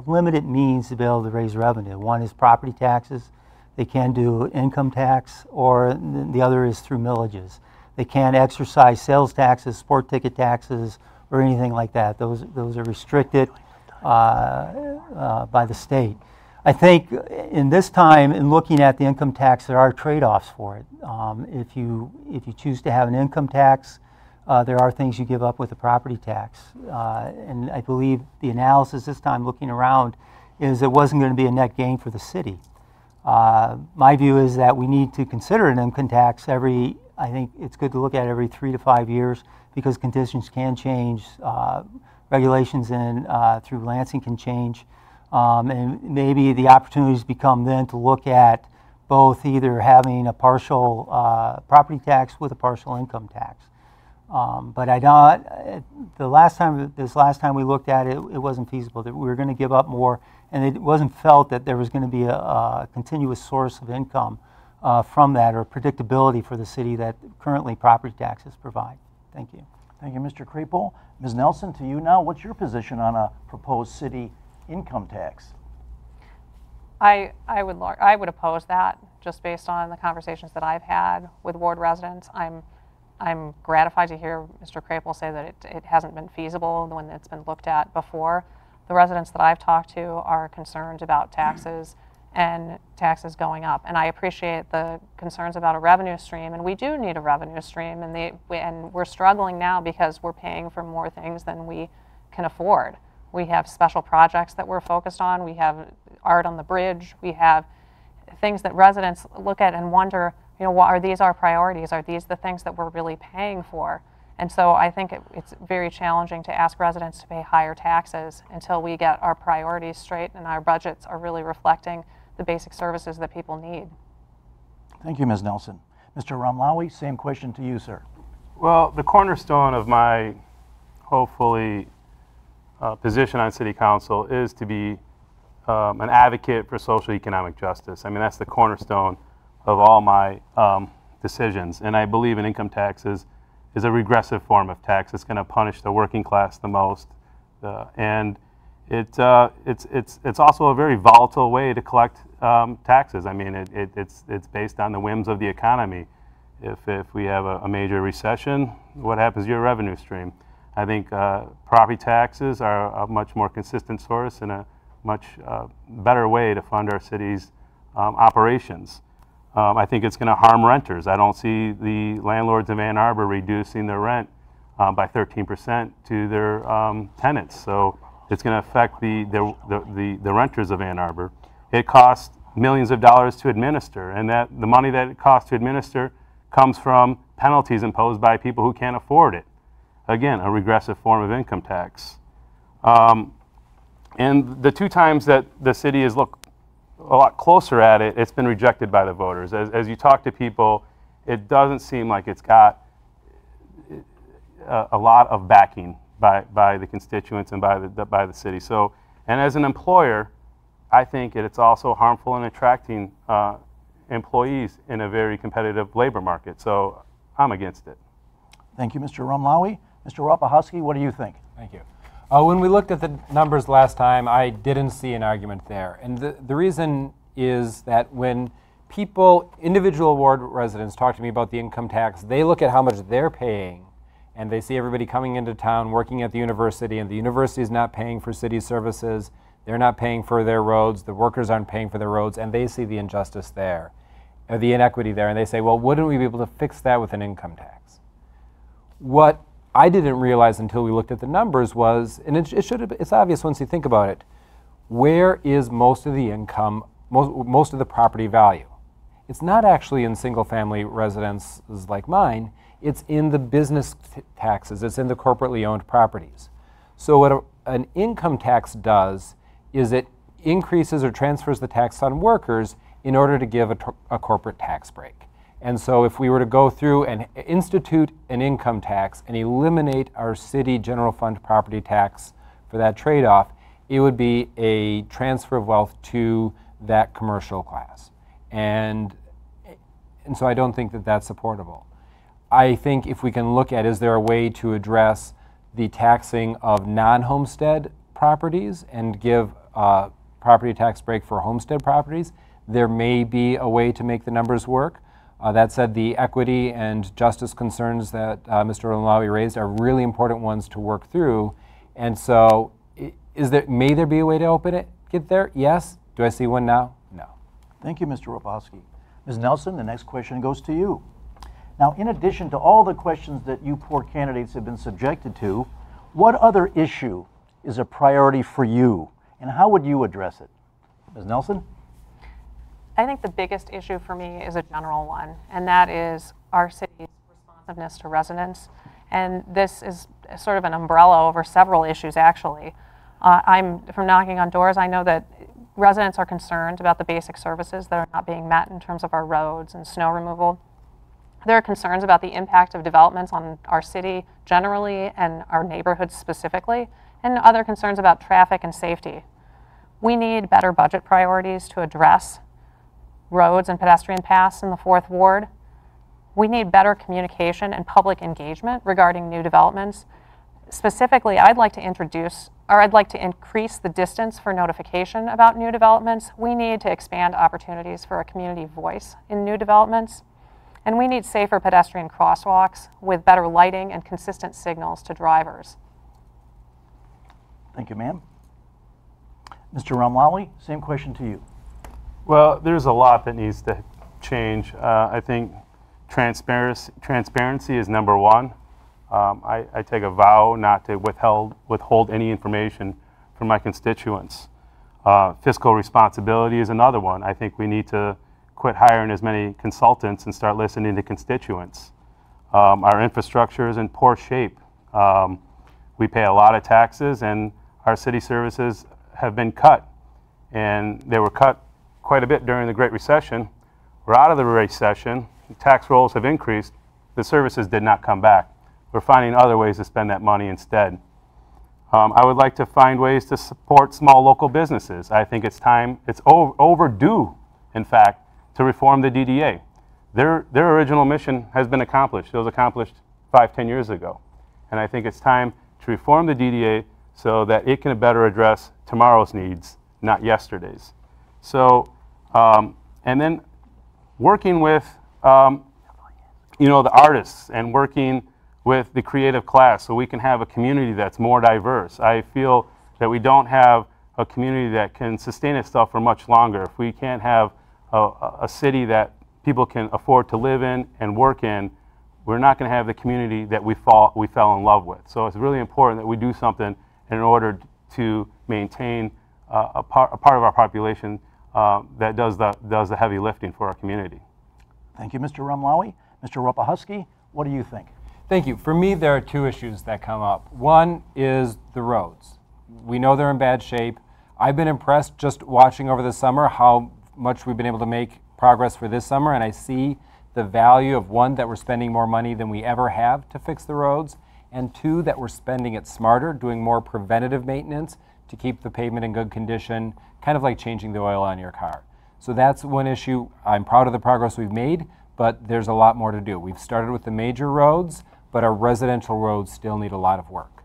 C: limited means to be able to raise revenue. One is property taxes. They can do income tax, or the other is through millages. They can't exercise sales taxes, sport ticket taxes, or anything like that. Those are restricted by the state. I think in this time, in looking at the income tax, there are trade-offs for it. If you choose to have an income tax, there are things you give up with the property tax. And I believe the analysis this time, looking around, is it wasn't going to be a net gain for the city. My view is that we need to consider an income tax I think it's good to look at every 3 to 5 years, because conditions can change, regulations through Lansing can change, and maybe the opportunities become then to look at both either having a partial property tax with a partial income tax. But this last time we looked at it, it wasn't feasible. That we were going to give up more, and it wasn't felt that there was going to be a continuous source of income from that, or predictability for the city that currently property taxes provide. Thank you.
B: Thank you, Mr. Krapohl. Ms. Nelson, to you now. What's your position on a proposed city income tax?
D: I would oppose that, just based on the conversations that I've had with ward residents. I'm gratified to hear Mr. Krapohl say that it hasn't been feasible when it's been looked at before. The residents that I've talked to are concerned about taxes and taxes going up. And I appreciate the concerns about a revenue stream, and we do need a revenue stream, and we're struggling now because we're paying for more things than we can afford. We have special projects that we're focused on. We have art on the bridge. We have things that residents look at and wonder, are these our priorities? Are these the things that we're really paying for? And so I think it's very challenging to ask residents to pay higher taxes until we get our priorities straight and our budgets are really reflecting the basic services that people need.
B: Thank you, Ms. Nelson. Mr. Ramlawi, same question to you, sir.
E: Well, the cornerstone of my, hopefully, position on City Council is to be an advocate for social economic justice. I mean, that's the cornerstone of all my decisions. And I believe in income taxes is a regressive form of tax. It's going to punish the working class the most. And it's also a very volatile way to collect taxes. I mean, it's based on the whims of the economy. If we have a major recession, what happens to your revenue stream? I think property taxes are a much more consistent source and a much better way to fund our city's operations. I think it's going to harm renters. I don't see the landlords of Ann Arbor reducing their rent by 13% to their tenants. So it's going to affect the renters of Ann Arbor. It costs millions of dollars to administer, and the money that it costs to administer comes from penalties imposed by people who can't afford it. Again, a regressive form of income tax. And the 2 times that the city has looked a lot closer at it, it's been rejected by the voters. As you talk to people, it doesn't seem like it's got a lot of backing by the constituents and by the city. So, and as an employer, I think it's also harmful in attracting employees in a very competitive labor market. So I'm against it.
B: Thank you, Mr. Ramlawi. Mr. Warpehoski, what do you think?
F: Thank you. When we looked at the numbers last time, I didn't see an argument there. And the reason is that when individual ward residents talk to me about the income tax, they look at how much they're paying, and they see everybody coming into town working at the university, and the university is not paying for city services, they're not paying for their roads, the workers aren't paying for their roads, and they see the injustice there, or the inequity there, and they say, well, wouldn't we be able to fix that with an income tax? What I didn't realize until we looked at the numbers was, and it's obvious once you think about it, where is most of the income, most of the property value? It's not actually in single-family residences like mine, it's in the business taxes, it's in the corporately owned properties. So what an income tax does is it increases or transfers the tax on workers in order to give a corporate tax break. And so if we were to go through and institute an income tax and eliminate our city general fund property tax for that trade-off, it would be a transfer of wealth to that commercial class. And so I don't think that that's supportable. I think if we can look at, is there a way to address the taxing of non-homestead properties and give a property tax break for homestead properties, there may be a way to make the numbers work. That said, the equity and justice concerns that Mr. Ramlawi raised are really important ones to work through. And so may there be a way to get there? Yes. Do I see one now? No.
B: Thank you, Mr. Warpehoski. Ms. Nelson, the next question goes to you. Now, in addition to all the questions that you poor candidates have been subjected to, what other issue is a priority for you, and how would you address it? Ms. Nelson?
D: I think the biggest issue for me is a general one, and that is our city's responsiveness to residents. And this is sort of an umbrella over several issues, actually. From knocking on doors, I know that residents are concerned about the basic services that are not being met in terms of our roads and snow removal. There are concerns about the impact of developments on our city generally and our neighborhoods specifically, and other concerns about traffic and safety. We need better budget priorities to address roads and pedestrian paths in the 4th Ward. We need better communication and public engagement regarding new developments. Specifically, I'd like to increase the distance for notification about new developments. We need to expand opportunities for a community voice in new developments. And we need safer pedestrian crosswalks with better lighting and consistent signals to drivers.
B: Thank you, ma'am. Mr. Ramlawi, same question to you.
E: Well, there's a lot that needs to change. I think transparency is number one. I take a vow not to withhold any information from my constituents. Fiscal responsibility is another one. I think we need to quit hiring as many consultants and start listening to constituents. Our infrastructure is in poor shape. We pay a lot of taxes, and our city services have been cut. And they were cut quite a bit during the Great Recession. We're out of the recession. Tax rolls have increased. The services did not come back. We're finding other ways to spend that money instead. I would like to find ways to support small local businesses. I think it's time, it's overdue, in fact, to reform the DDA. Their original mission has been accomplished. It was accomplished 5-10 years ago. And I think it's time to reform the DDA so that it can better address tomorrow's needs, not yesterday's. So, and then working with, the artists and working with the creative class so we can have a community that's more diverse. I feel that we don't have a community that can sustain itself for much longer. If we can't have a city that people can afford to live in and work in, we're not going to have the community that we fell in love with. So it's really important that we do something in order to maintain a part of our population that does the heavy lifting for our community.
B: Thank you, Mr. Ramlawi. Mr. Warpehoski, what do you think?
F: Thank you. For me, there are two issues that come up. One is the roads. We know they're in bad shape. I've been impressed just watching over the summer how much we've been able to make progress for this summer, and I see the value of, one, that we're spending more money than we ever have to fix the roads, and 2, that we're spending it smarter, doing more preventative maintenance to keep the pavement in good condition, kind of like changing the oil on your car. So that's one issue. I'm proud of the progress we've made, but there's a lot more to do. We've started with the major roads, but our residential roads still need a lot of work.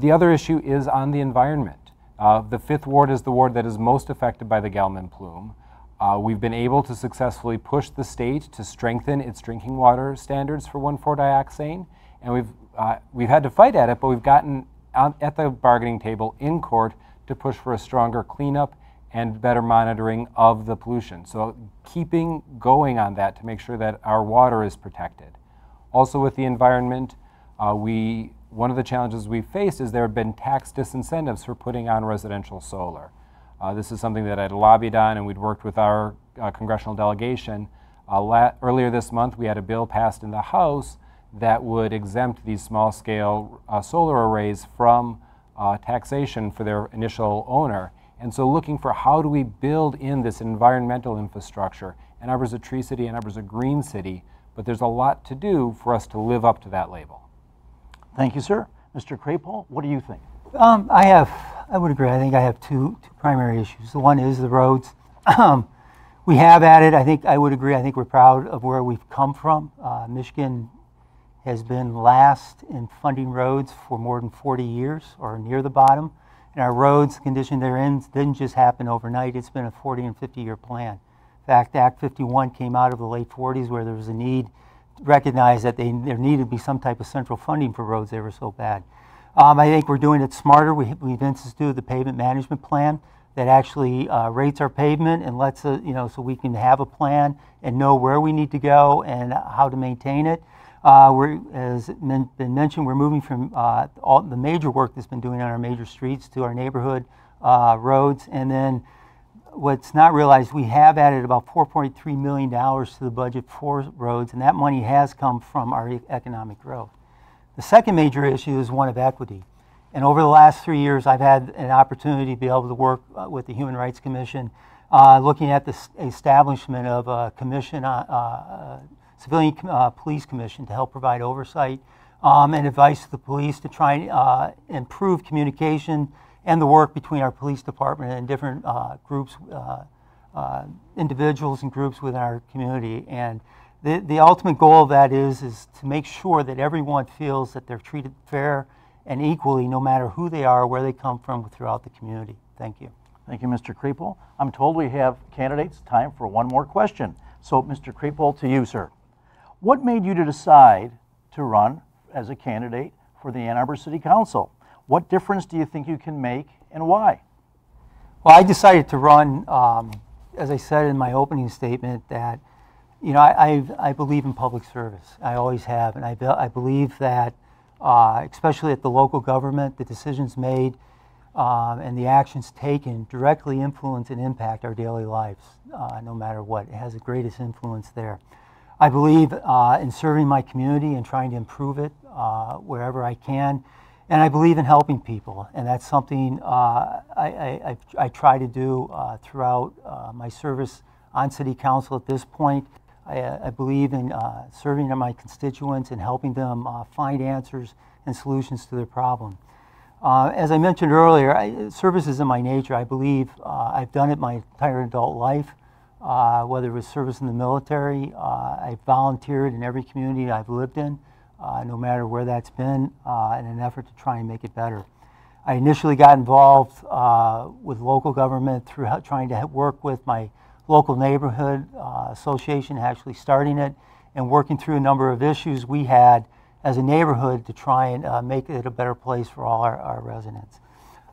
F: The other issue is on the environment. The 5th Ward is the ward that is most affected by the Gelman plume. We've been able to successfully push the state to strengthen its drinking water standards for 1,4-dioxane, and we've had to fight at it, but we've gotten at the bargaining table in court to push for a stronger cleanup and better monitoring of the pollution. So keeping going on that to make sure that our water is protected. Also with the environment, one of the challenges we've faced is there have been tax disincentives for putting on residential solar. This is something that I'd lobbied on, and we'd worked with our congressional delegation. Earlier this month, we had a bill passed in the House that would exempt these small-scale solar arrays from taxation for their initial owner. And so looking for how do we build in this environmental infrastructure. Ann Arbor's a tree city, Ann Arbor's a green city, but there's a lot to do for us to live up to that label.
B: Thank you, sir. Mr. Krapohl, what do you think?
C: I would agree. I think I have two primary issues. The one is the roads. We have added, I would agree, I think we're proud of where we've come from. Michigan has been last in funding roads for more than 40 years, or near the bottom. And our roads, the condition they're in, didn't just happen overnight. It's been a 40 and 50-year plan. In fact, Act 51 came out of the late 40s, where there was a need to recognize that there needed to be some type of central funding for roads. They were so bad. I think we're doing it smarter. We've instituted the pavement management plan that actually rates our pavement and lets us, so we can have a plan and know where we need to go and how to maintain it. As been mentioned, we're moving from all the major work that's been doing on our major streets to our neighborhood roads. And then what's not realized, we have added about $4.3 million to the budget for roads, and that money has come from our economic growth. The second major issue is one of equity. And over the last 3 years, I've had an opportunity to be able to work with the Human Rights Commission, looking at the establishment of a commission, civilian police commission, to help provide oversight and advice to the police to try and improve communication and the work between our police department and different groups, individuals and groups within our community. And the ultimate goal of that is to make sure that everyone feels that they're treated fair and equally, no matter who they are, where they come from throughout the community. Thank you.
B: Thank you, Mr. Krapohl. I'm told we have candidates. Time for one more question. So, Mr. Krapohl, to you, sir. What made you to decide to run as a candidate for the Ann Arbor City Council? What difference do you think you can make, and why?
C: Well, I decided to run, as I said in my opening statement, that I believe in public service. I always have, and I believe that, especially at the local government, the decisions made and the actions taken directly influence and impact our daily lives, no matter what. It has the greatest influence there. I believe in serving my community and trying to improve it wherever I can. And I believe in helping people, and that's something I try to do throughout my service on City Council at this point. I believe in serving my constituents and helping them find answers and solutions to their problem. As I mentioned earlier, service is in my nature. I believe I've done it my entire adult life, whether it was service in the military. I've volunteered in every community I've lived in, no matter where that's been, in an effort to try and make it better. I initially got involved with local government through trying to work with my local neighborhood association, actually starting it and working through a number of issues we had as a neighborhood to try and make it a better place for all our residents.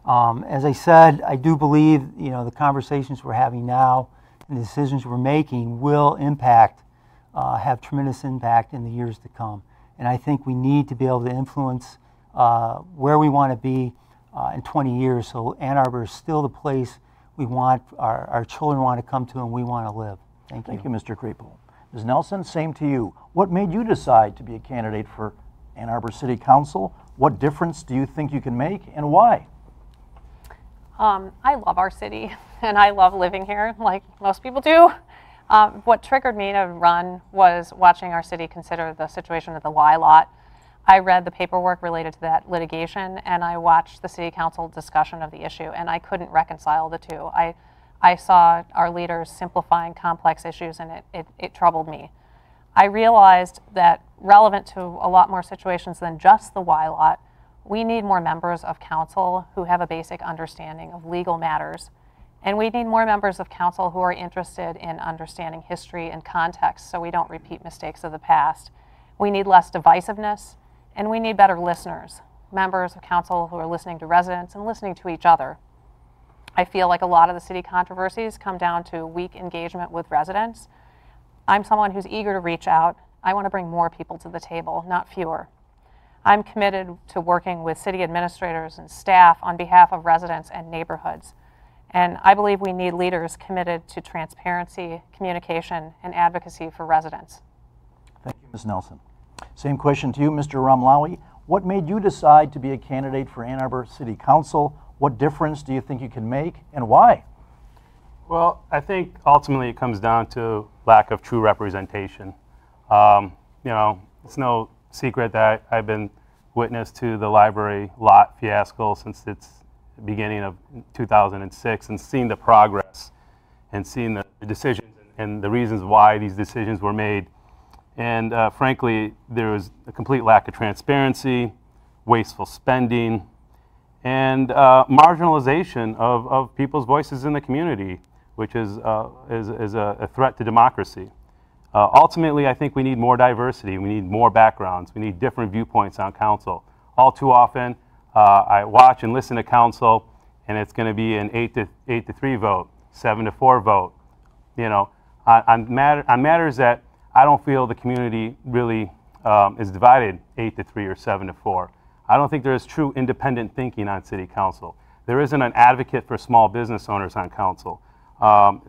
C: As I said, I do believe the conversations we're having now and the decisions we're making will have tremendous impact in the years to come. And I think we need to be able to influence where we want to be in 20 years, so Ann Arbor is still the place we want, our children want to come to, and we want to live. Thank you.
B: Thank you, Mr. Krapohl. Ms. Nelson, same to you. What made you decide to be a candidate for Ann Arbor City Council? What difference do you think you can make, and why?
D: I love our city, and I love living here, like most people do. What triggered me to run was watching our city consider the situation at the Y lot. I read the paperwork related to that litigation, and I watched the city council discussion of the issue, and I couldn't reconcile the two. I saw our leaders simplifying complex issues, and it troubled me. I realized that relevant to a lot more situations than just the Y lot, we need more members of council who have a basic understanding of legal matters. And we need more members of council who are interested in understanding history and context so we don't repeat mistakes of the past. We need less divisiveness, and we need better listeners, members of council who are listening to residents and listening to each other. I feel like a lot of the city controversies come down to weak engagement with residents. I'm someone who's eager to reach out. I want to bring more people to the table, not fewer. I'm committed to working with city administrators and staff on behalf of residents and neighborhoods. And I believe we need leaders committed to transparency, communication, and advocacy for residents.
B: Thank you, Ms. Nelson. Same question to you, Mr. Ramlawi. What made you decide to be a candidate for Ann Arbor City Council? What difference do you think you can make, and why?
E: Well, I think ultimately it comes down to lack of true representation. It's no secret that I've been witness to the library lot fiasco since its beginning of 2006, and seen the progress and seen the decisions and the reasons why these decisions were made. And frankly, there was a complete lack of transparency, wasteful spending, and marginalization of people's voices in the community, which is a threat to democracy. Ultimately, I think we need more diversity. We need more backgrounds. We need different viewpoints on council. All too often, I watch and listen to council, and it's going to be an 8 to 3 vote, 7 to 4 vote. On matters that I don't feel the community really is divided 8 to 3 or 7 to 4. I don't think there is true independent thinking on city council. There isn't an advocate for small business owners on council.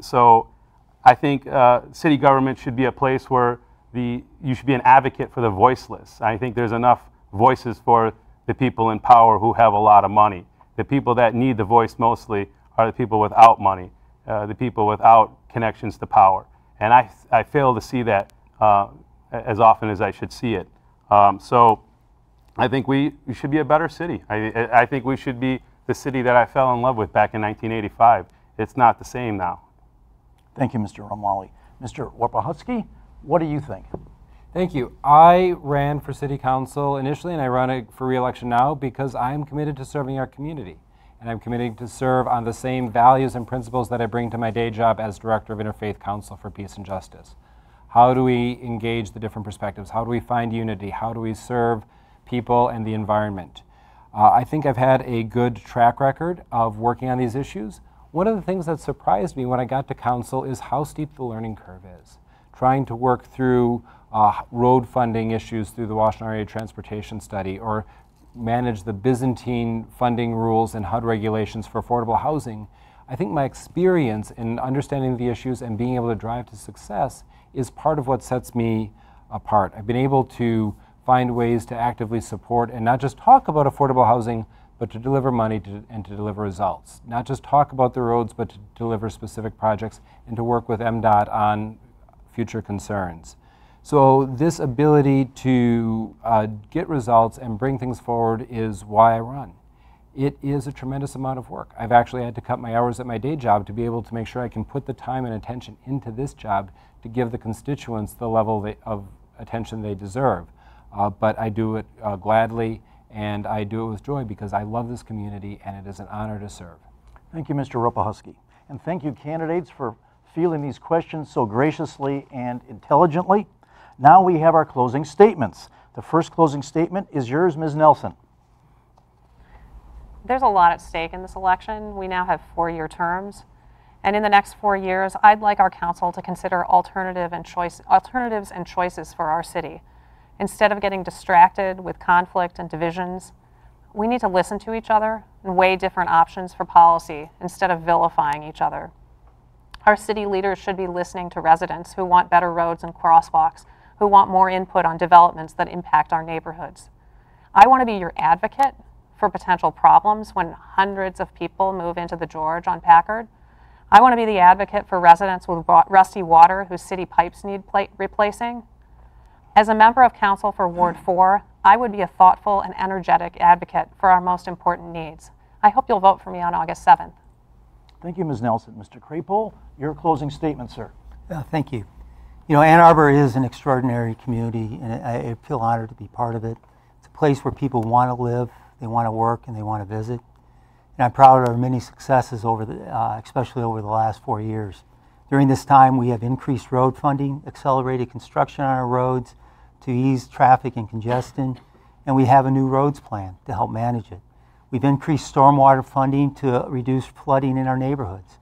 E: So I think city government should be a place where you should be an advocate for the voiceless. I think there's enough voices for the people in power who have a lot of money. The people that need the voice mostly are the people without money, the people without connections to power. And I fail to see that as often as I should see it. So I think we should be a better city. I think we should be the city that I fell in love with back in 1985. It's not the same now.
B: Thank you, Mr. Ramlawi. Mr. Warpehoski, what do you think?
F: Thank you. I ran for city council initially, and I run for re-election now because I'm committed to serving our community. And I'm committed to serve on the same values and principles that I bring to my day job as Director of Interfaith Council for Peace and Justice. How do we engage the different perspectives? How do we find unity? How do we serve people and the environment? I think I've had a good track record of working on these issues. One of the things that surprised me when I got to council is how steep the learning curve is. Trying to work through road funding issues through the Washington Area Transportation Study, or manage the Byzantine funding rules and HUD regulations for affordable housing. I think my experience in understanding the issues and being able to drive to success is part of what sets me apart. I've been able to find ways to actively support and not just talk about affordable housing, but to deliver money and to deliver results. Not just talk about the roads, but to deliver specific projects and to work with MDOT on future concerns. So this ability to get results and bring things forward is why I run. It is a tremendous amount of work. I've actually had to cut my hours at my day job to be able to make sure I can put the time and attention into this job to give the constituents the level of attention they deserve. But I do it gladly, and I do it with joy because I love this community and it is an honor to serve.
B: Thank you, Mr. Warpehoski. And thank you, candidates, for fielding these questions so graciously and intelligently. Now we have our closing statements. The first closing statement is yours, Ms. Nelson.
D: There's a lot at stake in this election. We now have 4-year terms. And in the next 4 years, I'd like our council to consider alternatives and choices for our city. Instead of getting distracted with conflict and divisions, we need to listen to each other and weigh different options for policy instead of vilifying each other. Our city leaders should be listening to residents who want better roads and crosswalks, who want more input on developments that impact our neighborhoods. I want to be your advocate for potential problems when hundreds of people move into the George on Packard. I want to be the advocate for residents with rusty water whose city pipes need replacing. As a member of council for Ward 4, I would be a thoughtful and energetic advocate for our most important needs. I hope you'll vote for me on August 7th.
B: Thank you, Ms. Nelson. Mr. Krapohl, your closing statement, sir.
C: Thank you. You know, Ann Arbor is an extraordinary community, and I feel honored to be part of it. It's a place where people want to live, they want to work, and they want to visit. And I'm proud of our many successes especially over the last 4 years. During this time, we have increased road funding, accelerated construction on our roads to ease traffic and congestion, and we have a new roads plan to help manage it. We've increased stormwater funding to reduce flooding in our neighborhoods.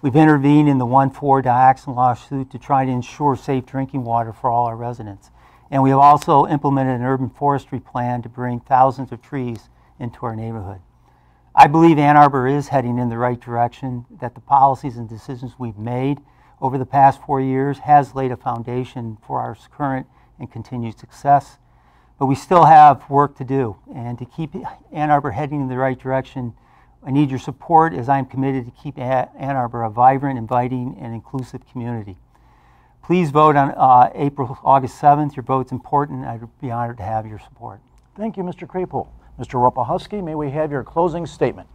C: We've intervened in the 1-4 dioxin lawsuit to try to ensure safe drinking water for all our residents. And we have also implemented an urban forestry plan to bring thousands of trees into our neighborhood. I believe Ann Arbor is heading in the right direction, that the policies and decisions we've made over the past 4 years has laid a foundation for our current and continued success. But we still have work to do, and to keep Ann Arbor heading in the right direction, I need your support, as I'm committed to keep Ann Arbor a vibrant, inviting, and inclusive community. Please vote on August 7th. Your vote's important. I'd be honored to have your support.
B: Thank you, Mr. Krapohl. Mr. Warpehoski, may we have your closing statement?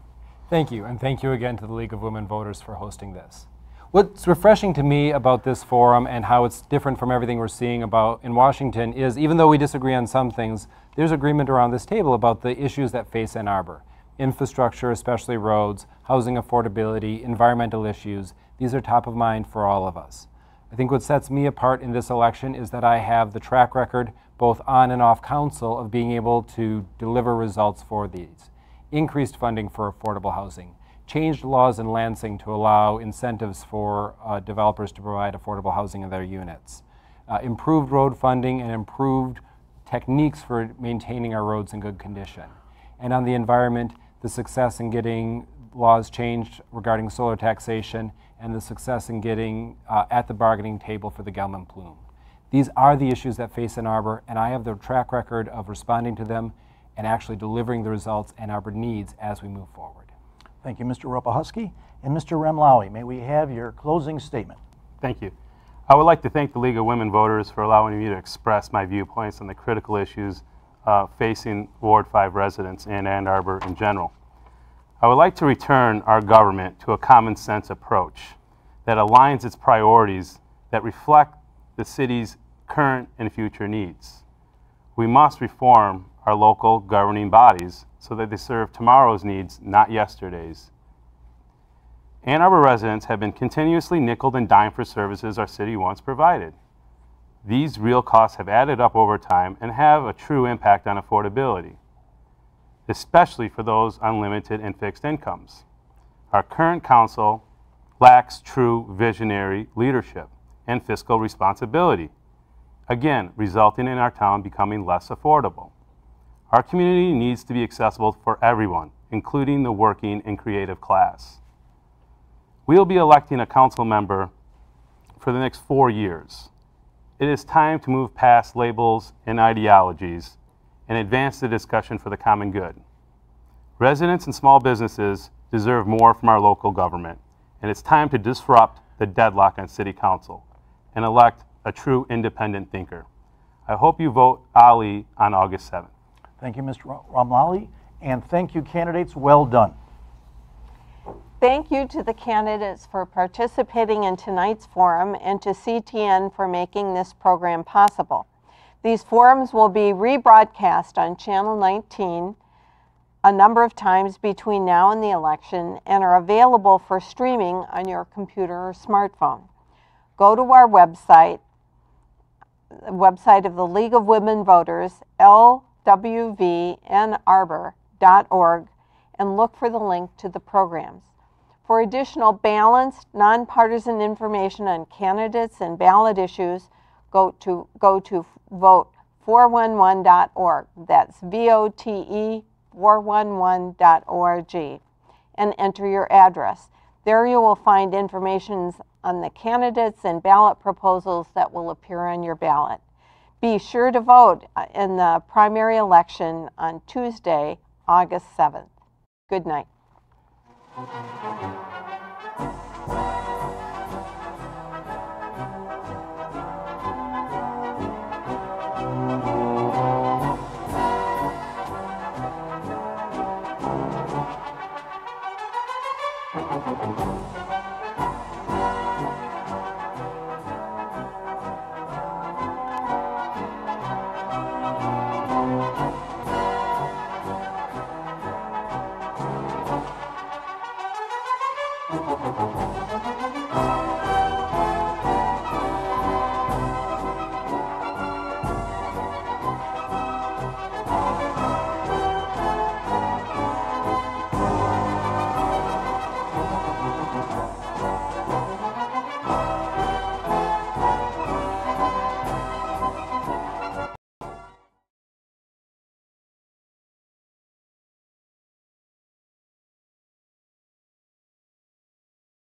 F: Thank you, and thank you again to the League of Women Voters for hosting this. What's refreshing to me about this forum and how it's different from everything we're seeing about in Washington is, even though we disagree on some things, there's agreement around this table about the issues that face Ann Arbor. Infrastructure, especially roads, housing affordability, environmental issues, these are top of mind for all of us. I think what sets me apart in this election is that I have the track record, both on and off council, of being able to deliver results for these. Increased funding for affordable housing, changed laws in Lansing to allow incentives for developers to provide affordable housing in their units, improved road funding and improved techniques for maintaining our roads in good condition. And on the environment, the success in getting laws changed regarding solar taxation and the success in getting at the bargaining table for the Gelman plume. These are the issues that face Ann Arbor, and I have the track record of responding to them and actually delivering the results Ann Arbor needs as we move forward.
B: Thank you, Mr. Warpehoski. And Mr. Ramlawi, may we have your closing statement?
E: Thank you. I would like to thank the League of Women Voters for allowing me to express my viewpoints on the critical issues facing Ward 5 residents and Ann Arbor in general. I would like to return our government to a common sense approach that aligns its priorities that reflect the city's current and future needs. We must reform our local governing bodies so that they serve tomorrow's needs, not yesterday's. Ann Arbor residents have been continuously nickeled and dimed for services our city once provided. These real costs have added up over time and have a true impact on affordability, especially for those on limited and fixed incomes. Our current council lacks true visionary leadership and fiscal responsibility, again, resulting in our town becoming less affordable. Our community needs to be accessible for everyone, including the working and creative class. We will be electing a council member for the next 4 years. It is time to move past labels and ideologies and advance the discussion for the common good. Residents and small businesses deserve more from our local government, and it's time to disrupt the deadlock on city council and elect a true independent thinker. I hope you vote Ali on August 7th.
B: Thank you, Mr. Ramlawi, and thank you, candidates. Well done.
A: Thank you to the candidates for participating in tonight's forum and to CTN for making this program possible. These forums will be rebroadcast on Channel 19 a number of times between now and the election and are available for streaming on your computer or smartphone. Go to our website, the website of the League of Women Voters, lwvnarbor.org, and look for the link to the programs. For additional balanced, nonpartisan information on candidates and ballot issues, go to vote411.org. That's VOTE 411.org, and enter your address. There you will find information on the candidates and ballot proposals that will appear on your ballot. Be sure to vote in the primary election on Tuesday, August 7th. Good night.